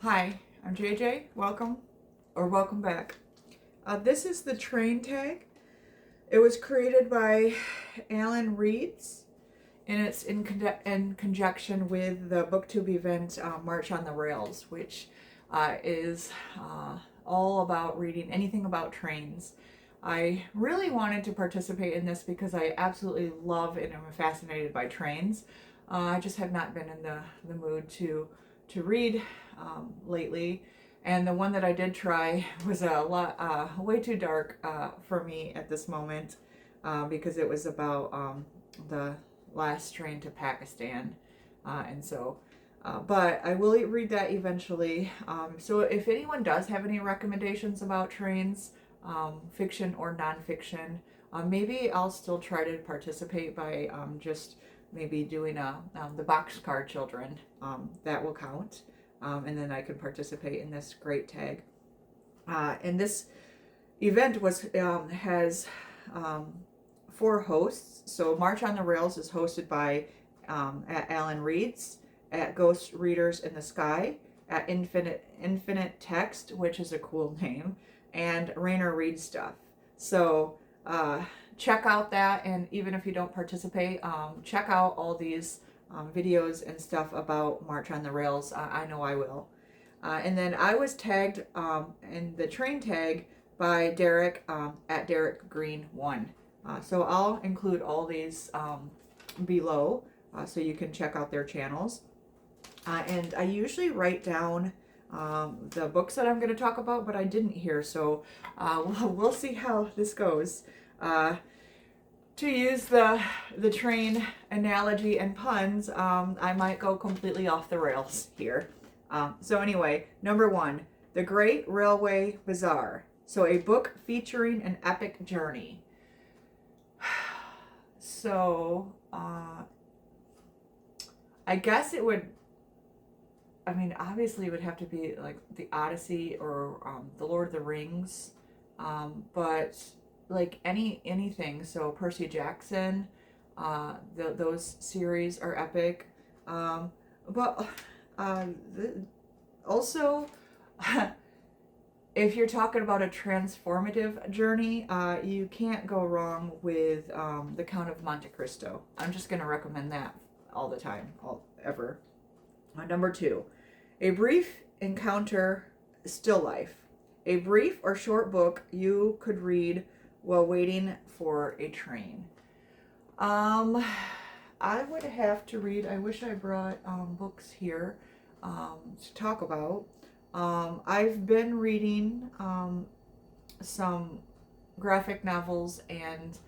Hi, I'm JJ. Welcome back. This is the train tag. It was created by Alan Reeds, and it's in conjunction with the booktube event March on the Rails, which is all about reading anything about trains. I really wanted to participate in this because I absolutely love and am fascinated by trains. I just have not been in the mood to read lately, and the one that I did try was a lot way too dark for me at this moment because it was about the last train to Pakistan, and so. But I will read that eventually. So if anyone does have any recommendations about trains, fiction or nonfiction, maybe I'll still try to participate by just maybe doing the boxcar children. That will count. And then I can participate in this great tag. And this event has 4 hosts. So March on the Rails is hosted by at Alan Reeds, at Ghost Readers in the Sky, at Infinite Text, which is a cool name, and Rainer Reads Stuff. So check out that, and even if you don't participate, check out all these videos and stuff about March on the Rails. I know I will. And then I was tagged in the train tag by Derek at Derek Green 1. So I'll include all these below so you can check out their channels. And I usually write down the books that I'm going to talk about, but I didn't here, so we'll see how this goes. To use the train analogy and puns, I might go completely off the rails here. So anyway, number 1, The Great Railway Bazaar. So a book featuring an epic journey. So I guess it would, obviously it would have to be like the Odyssey or the Lord of the Rings, but like anything. So Percy Jackson, those series are epic. But also, if you're talking about a transformative journey, you can't go wrong with The Count of Monte Cristo. I'm just going to recommend that all the time, ever. Number 2, A Brief Encounter, Still Life. A brief or short book you could read while waiting for a train. I would have to read, I wish I brought books here to talk about. I've been reading some graphic novels and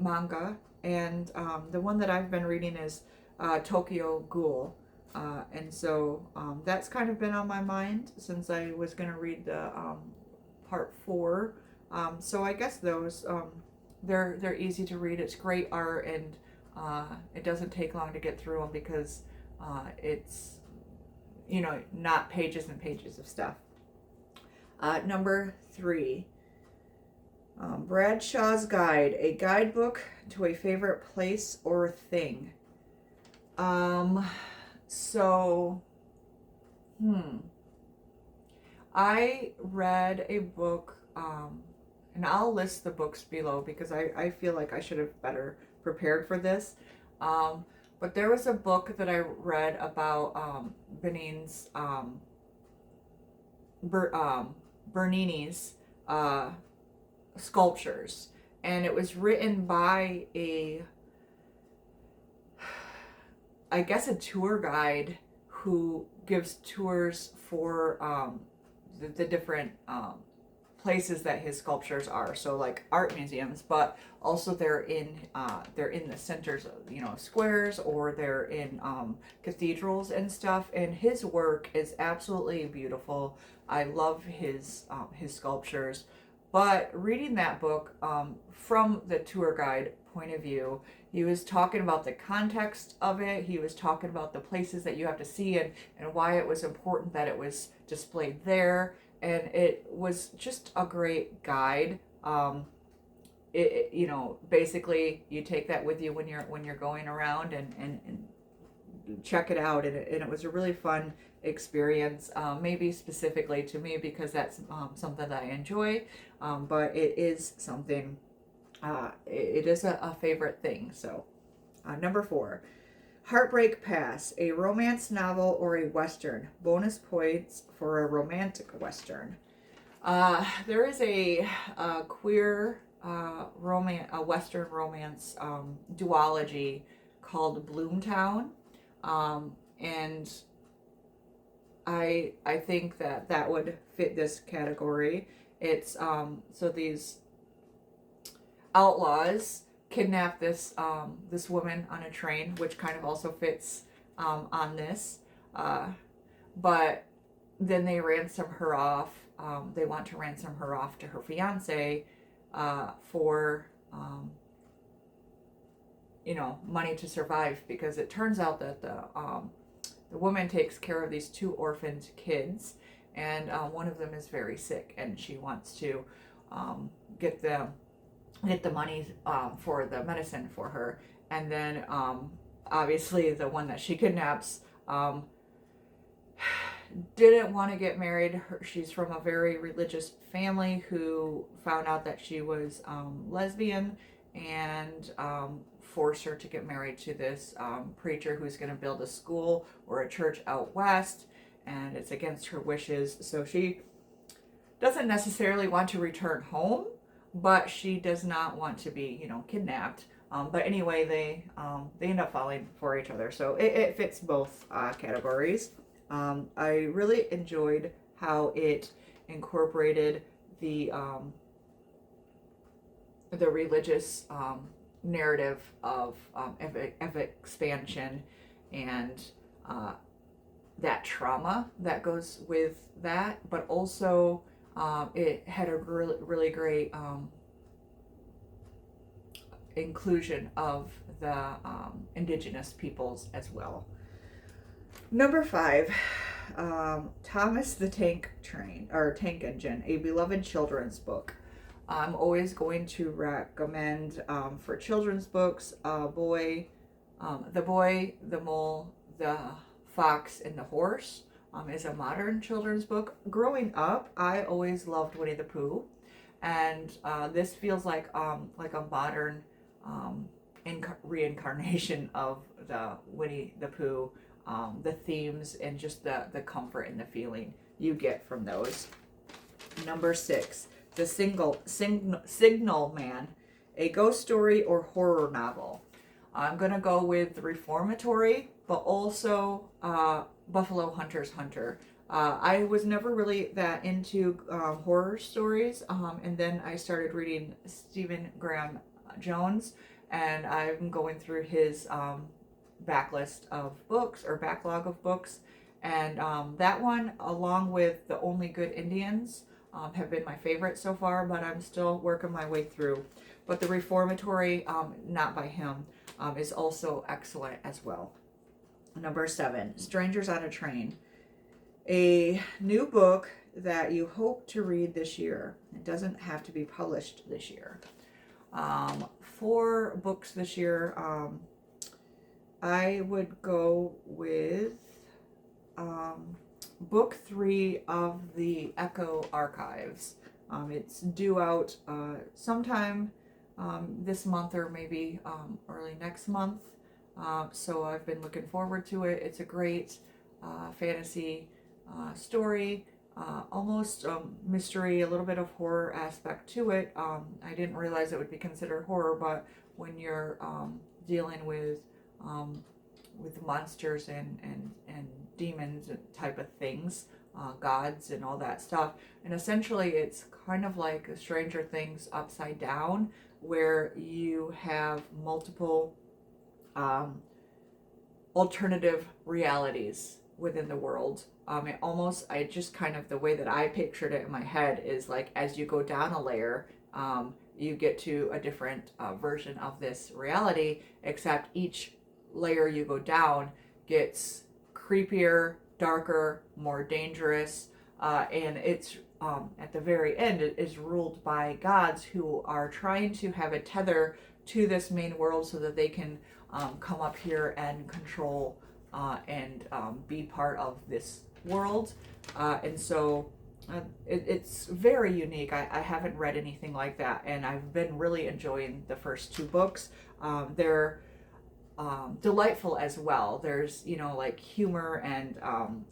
manga, and the one that I've been reading is Tokyo Ghoul. And so that's kind of been on my mind since I was going to read the part 4. So I guess those, they're easy to read. It's great art, and it doesn't take long to get through them because it's, not pages and pages of stuff. Number 3, Bradshaw's Guide, a guidebook to a favorite place or thing. So, I read a book, and I'll list the books below because I feel like I should have better prepared for this. But there was a book that I read about Benin's Bernini's sculptures, and it was written by I guess a tour guide who gives tours for the different places that his sculptures are. So like art museums, but also they're in the centers of squares, or they're in cathedrals and stuff. And his work is absolutely beautiful. I love his sculptures. But reading that book from the tour guide point of view, he was talking about the context of it. He was talking about the places that you have to see, and why it was important that it was displayed there. And it was just a great guide. Basically you take that with you when you're going around and check it out, and it was a really fun experience, maybe specifically to me because that's something that I enjoy, but it is something, it is a favorite thing. So number 4, Heartbreak Pass, a romance novel or a Western. Bonus points for a romantic Western. There is a queer a Western romance duology called Bloomtown, and I think that would fit this category. It's so these outlaws kidnap this this woman on a train, which kind of also fits on this, but then they ransom her off. They want to ransom her off to her fiance for money to survive, because it turns out that the woman takes care of these 2 orphaned kids, and one of them is very sick, and she wants to get the money for the medicine for her. And then obviously the one that she kidnaps didn't want to get married. She's from a very religious family who found out that she was lesbian, and forced her to get married to this preacher who's going to build a school or a church out west, and it's against her wishes. So she doesn't necessarily want to return home, but she does not want to be, kidnapped. But anyway, they end up falling for each other. So it fits both categories. I really enjoyed how it incorporated the religious narrative of expansion and that trauma that goes with that, but also it had a really great inclusion of the indigenous peoples as well. Number 5, Thomas the Tank Engine, a beloved children's book. I'm always going to recommend for children's books, The Boy, the Mole, the Fox, and the Horse. Is a modern children's book. Growing up, I always loved Winnie the Pooh, and this feels like a modern reincarnation of the Winnie the Pooh. The themes and just the comfort and the feeling you get from those. Number 6, The Signalman, a ghost story or horror novel. I'm going to go with the reformatory, but also Buffalo Hunter's Hunter. I was never really that into horror stories, and then I started reading Stephen Graham Jones, and I'm going through his backlog of books, and that one, along with The Only Good Indians, have been my favorite so far, but I'm still working my way through. But the reformatory, not by him, is also excellent as well. Number 7, Strangers on a Train, a new book that you hope to read this year. It doesn't have to be published this year. 4 books this year. I would go with book 3 of the Echo Archives. It's due out sometime this month, or maybe early next month. So I've been looking forward to it. It's a great fantasy story, almost mystery, a little bit of horror aspect to it. I didn't realize it would be considered horror, but when you're dealing with monsters and demons and type of things, gods and all that stuff, and essentially it's kind of like Stranger Things upside down, where you have multiple alternative realities within the world. I just kind of, the way that I pictured it in my head is like, as you go down a layer, you get to a different version of this reality, except each layer you go down gets creepier, darker, more dangerous, and it's at the very end, it is ruled by gods who are trying to have a tether to this main world so that they can come up here and control and be part of this world. And so it's very unique. I haven't read anything like that, and I've been really enjoying the first two books. They're delightful as well. There's, you know, like humor and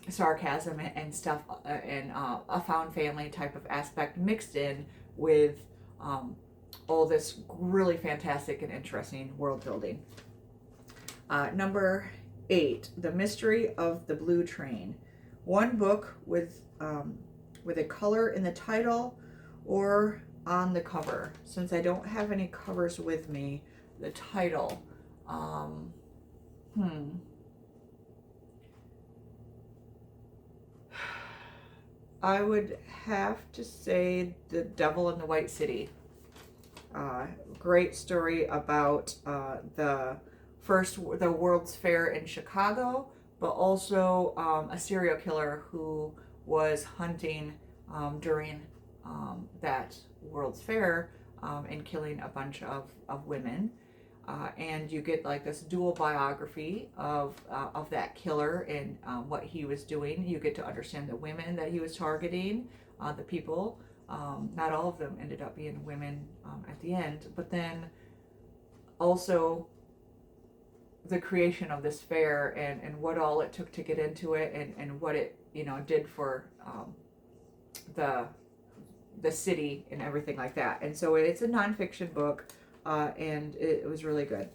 sarcasm and stuff, and a found family type of aspect mixed in with all this really fantastic and interesting world building. Number 8, The Mystery of the Blue Train. One book with a color in the title or on the cover. Since I don't have any covers with me, the title. I would have to say The Devil in the White City. Great story about the World's Fair in Chicago, but also a serial killer who was hunting during that World's Fair and killing a bunch of women. And you get like this dual biography of that killer and what he was doing. You get to understand the women that he was targeting, the people. Not all of them ended up being women at the end, but then also the creation of this fair and what all it took to get into it, and what it, you know, did for the city and everything like that. And so it's a nonfiction book, and it was really good.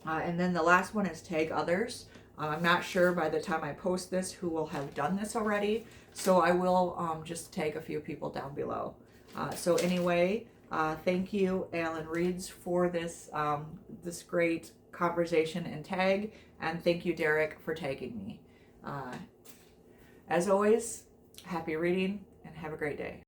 And then the last one is Tag Others. I'm not sure by the time I post this who will have done this already, so I will just tag a few people down below. So anyway, thank you, Alan Reeds, for this this great conversation and tag, and thank you, Derek, for tagging me. As always, happy reading and have a great day.